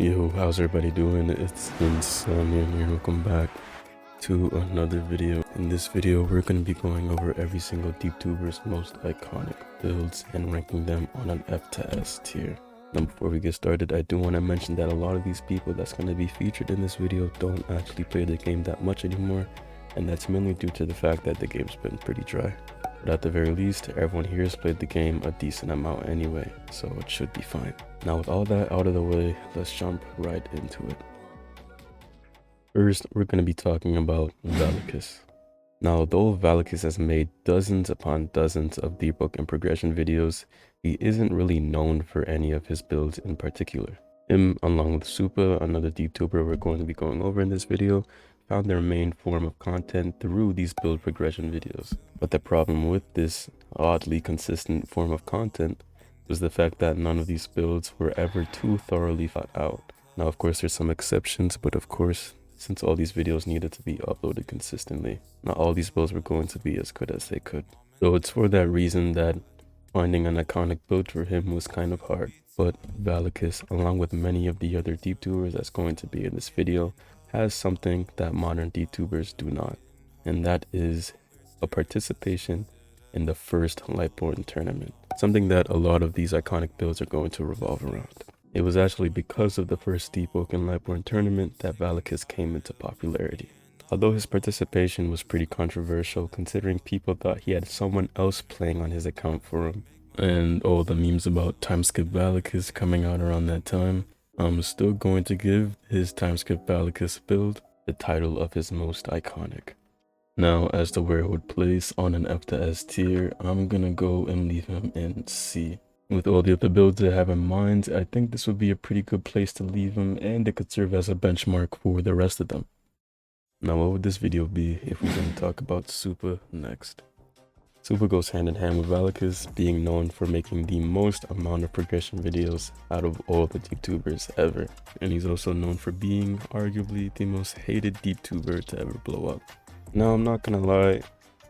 Yo, how's everybody doing? It's Insomnia here. Welcome back to another video. In this video, we're going to be going over every single Deeptuber's most iconic builds and ranking them on an F to S tier. Now, before we get started, I do want to mention that a lot of these people that's going to be featured in this video don't actually play the game that much anymore, and that's mainly due to the fact that the game's been pretty dry. But at the very least, everyone here has played the game a decent amount anyway, so it should be fine. Now with all that out of the way, let's jump right into it. First, we're going to be talking about Valakis. Now, though Valakis has made dozens upon dozens of debug and progression videos, he isn't really known for any of his builds in particular. Him, along with Supa, another Deeptuber we're going to be going over in this video, found their main form of content through these build progression videos. But the problem with this oddly consistent form of content was the fact that none of these builds were ever too thoroughly thought out. Now, of course, there's some exceptions, but of course, since all these videos needed to be uploaded consistently, not all these builds were going to be as good as they could. So it's for that reason that finding an iconic build for him was kind of hard. But Valakis, along with many of the other Deeptubers that's going to be in this video, has something that modern Deeptubers do not, and that is a participation in the first Lighthearted tournament, something that a lot of these iconic builds are going to revolve around. It was actually because of the first Deeptuber and Lighthearted tournament that Valakis came into popularity. Although his participation was pretty controversial, considering people thought he had someone else playing on his account for him, and all the memes about timeskip Valakis coming out around that time, I'm still going to give his timeskip Valakis build the title of his most iconic. Now, as to where it would place on an F to S tier, I'm gonna go and leave him in C. With all the other builds I have in mind, I think this would be a pretty good place to leave him, and it could serve as a benchmark for the rest of them. Now, what would this video be if we didn't talk about Supa next? Supa goes hand in hand with Valakis, being known for making the most amount of progression videos out of all the Deeptubers ever. And he's also known for being arguably the most hated Deeptuber to ever blow up. Now, I'm not gonna lie,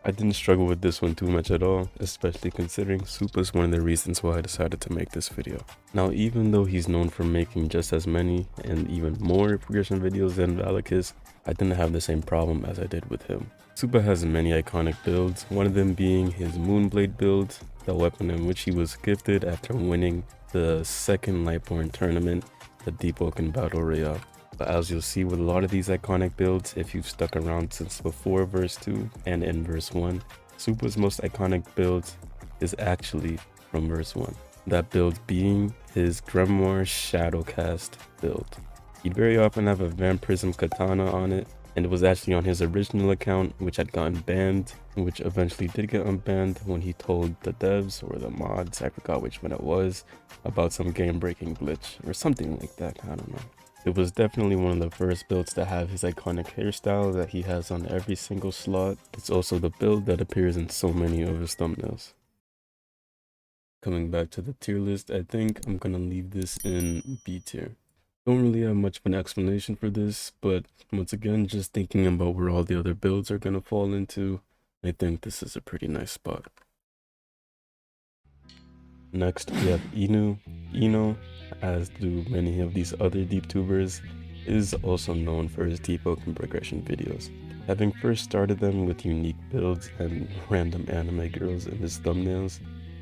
I didn't struggle with this one too much at all, especially considering Supa's one of the reasons why I decided to make this video. Now, even though he's known for making just as many and even more progression videos than Valakis, I didn't have the same problem as I did with him. Supa has many iconic builds, one of them being his Moonblade build, the weapon in which he was gifted after winning the second Lighthearted tournament, the Deeptuber Battle Royale. But as you'll see with a lot of these iconic builds, if you've stuck around since before verse 2 and in verse 1, Supa's most iconic build is actually from verse 1. That build being his Grimoire Shadowcast build. He'd very often have a Vampirism Katana on it, and it was actually on his original account, which had gotten banned, which eventually did get unbanned when he told the devs or the mods, I forgot which one it was, about some game-breaking glitch or something like that, I don't know. It was definitely one of the first builds to have his iconic hairstyle that he has on every single slot. It's also the build that appears in so many of his thumbnails. Coming back to the tier list, I think I'm gonna leave this in B tier. Don't really have much of an explanation for this, but once again, just thinking about where all the other builds are gonna fall into, I think this is a pretty nice spot. Next, we have Inu. Inu, as do many of these other Deeptubers, is also known for his debug and progression videos, having first started them with unique builds and random anime girls in his thumbnails.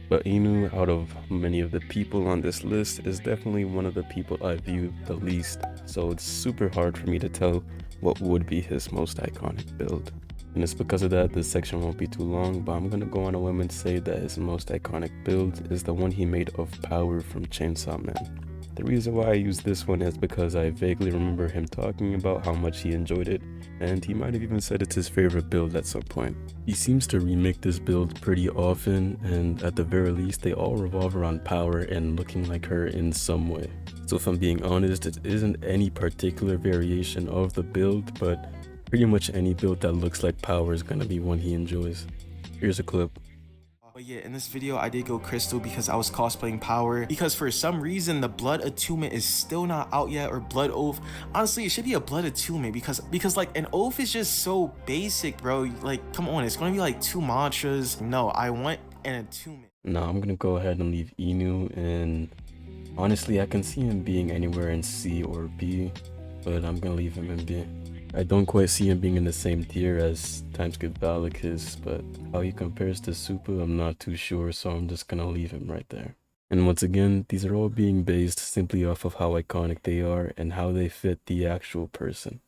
But Inu, out of many of the people on this list, is definitely one of the people I view the least, so it's super hard for me to tell what would be his most iconic build. And it's because of that this section won't be too long, but I'm gonna go on a whim and say that his most iconic build is the one he made of Power from Chainsaw Man. The reason why I use this one is because I vaguely remember him talking about how much he enjoyed it, and he might have even said it's his favorite build at some point. He seems to remake this build pretty often, and at the very least they all revolve around Power and looking like her in some way. So if I'm being honest, it isn't any particular variation of the build, but pretty much any build that looks like Power is gonna be one he enjoys. Here's a clip. But yeah, in this video I did go Crystal because I was cosplaying Power, because for some reason the Blood Attunement is still not out yet, or Blood Oath. Honestly, it should be a Blood Attunement because like an Oath is just so basic, bro. Like, come on, it's gonna be like 2 mantras. No, I want an Attunement. Now I'm gonna go ahead and leave Inu in Honestly, I can see him being anywhere in C or B, but I'm gonna leave him in B. I don't quite see him being in the same tier as Timeskip Valakis, but how he compares to Super, I'm not too sure, so I'm just gonna leave him right there. And once again, these are all being based simply off of how iconic they are and how they fit the actual person.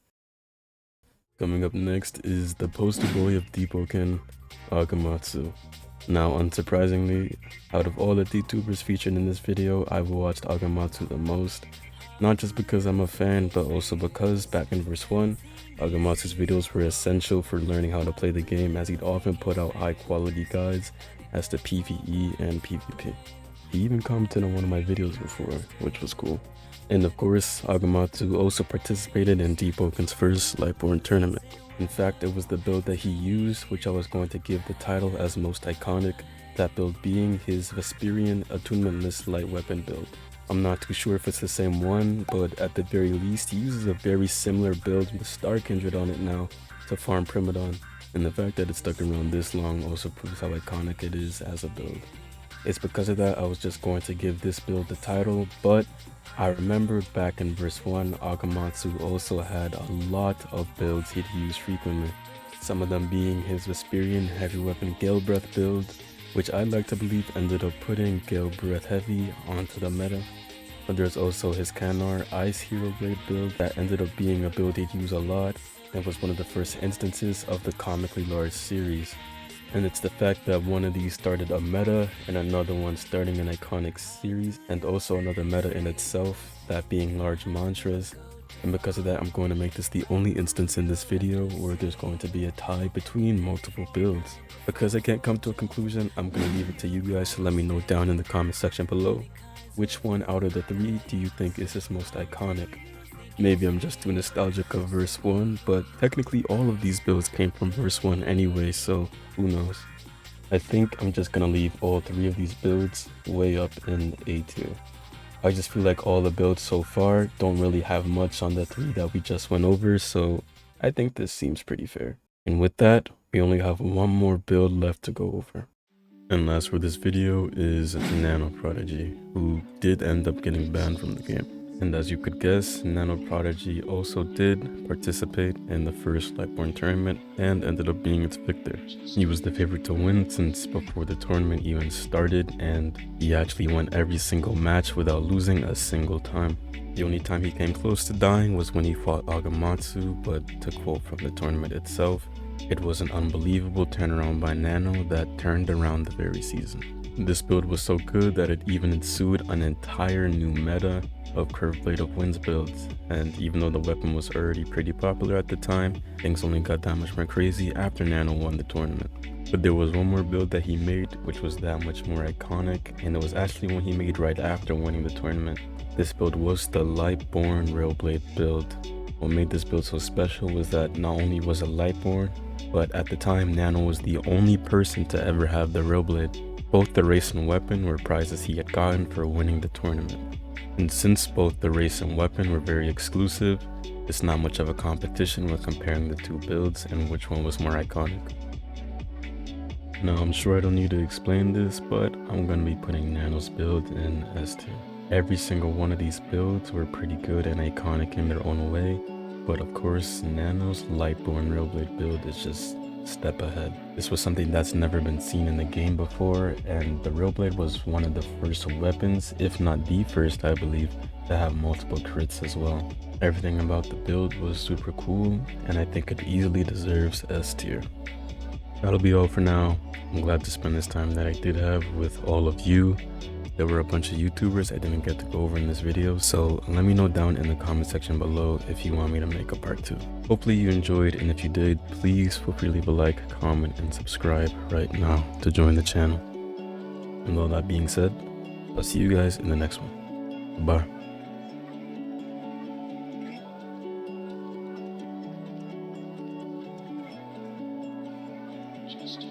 Coming up next is the poster boy of Deeptuber, Agamatsu. Now, unsurprisingly, out of all the Deeptubers featured in this video, I've watched Agamatsu the most. Not just because I'm a fan, but also because back in verse 1, Agamatsu's videos were essential for learning how to play the game, as he'd often put out high quality guides as to PvE and PvP. He even commented on one of my videos before, which was cool. And of course, Agamatsu also participated in Deeptuber's first Lightborn tournament. In fact, it was the build that he used, which I was going to give the title as most iconic, that build being his Vesperian attunementless light weapon build. I'm not too sure if it's the same one, but at the very least, he uses a very similar build with Star Kindred on it now to farm Primadon, and the fact that it stuck around this long also proves how iconic it is as a build. It's because of that I was just going to give this build the title, but I remember back in verse 1, Agamatsu also had a lot of builds he'd use frequently. Some of them being his Vesperian Heavy Weapon Gale Breath build, which I'd like to believe ended up putting Gale Breath Heavy onto the meta. But there's also his Kanar Ice Hero Blade build that ended up being a build he'd use a lot and was one of the first instances of the comically large series. And it's the fact that one of these started a meta and another one starting an iconic series, and also another meta in itself, that being large mantras. And because of that, I'm going to make this the only instance in this video where there's going to be a tie between multiple builds. Because I can't come to a conclusion, I'm going to leave it to you guys to let me know down in the comment section below. Which one out of the three do you think is his most iconic? Maybe I'm just too nostalgic of verse 1, but technically all of these builds came from verse 1 anyway, so who knows. I think I'm just gonna leave all three of these builds way up in A tier. I just feel like all the builds so far don't really have much on the three that we just went over, so I think this seems pretty fair. And with that, we only have one more build left to go over. And last for this video is Nano Prodigy, who did end up getting banned from the game. And as you could guess, Nano Prodigy also did participate in the first Lightborn tournament and ended up being its victor. He was the favorite to win since before the tournament even started, and he actually won every single match without losing a single time. The only time he came close to dying was when he fought Agamatsu, but to quote from the tournament itself, it was an unbelievable turnaround by Nano that turned around the very season. This build was so good that it even ensued an entire new meta of Curved Blade of Winds builds, and even though the weapon was already pretty popular at the time, things only got that much more crazy after Nano won the tournament. But there was one more build that he made which was that much more iconic, and it was actually one he made right after winning the tournament. This build was the Lightborn Railblade build. What made this build so special was that not only was it Lightborn, but at the time Nano was the only person to ever have the Railblade. Both the race and weapon were prizes he had gotten for winning the tournament. And since both the race and weapon were very exclusive, it's not much of a competition when comparing the two builds and which one was more iconic. Now I'm sure I don't need to explain this, but I'm going to be putting Nano's build in S tier. Every single one of these builds were pretty good and iconic in their own way, but of course Nano's Lightborn Railblade build is just step ahead. This was something that's never been seen in the game before, and the Railblade was one of the first weapons, if not the first I believe, to have multiple crits as well. Everything about the build was super cool, and I think it easily deserves S tier. That'll be all for now. I'm glad to spend this time that I did have with all of you. There were a bunch of YouTubers I didn't get to go over in this video, so let me know down in the comment section below if you want me to make a part 2. Hopefully you enjoyed, and if you did, please feel free to leave a like, comment, and subscribe right now to join the channel. And all that being said, I'll see you guys in the next one. Bye. Just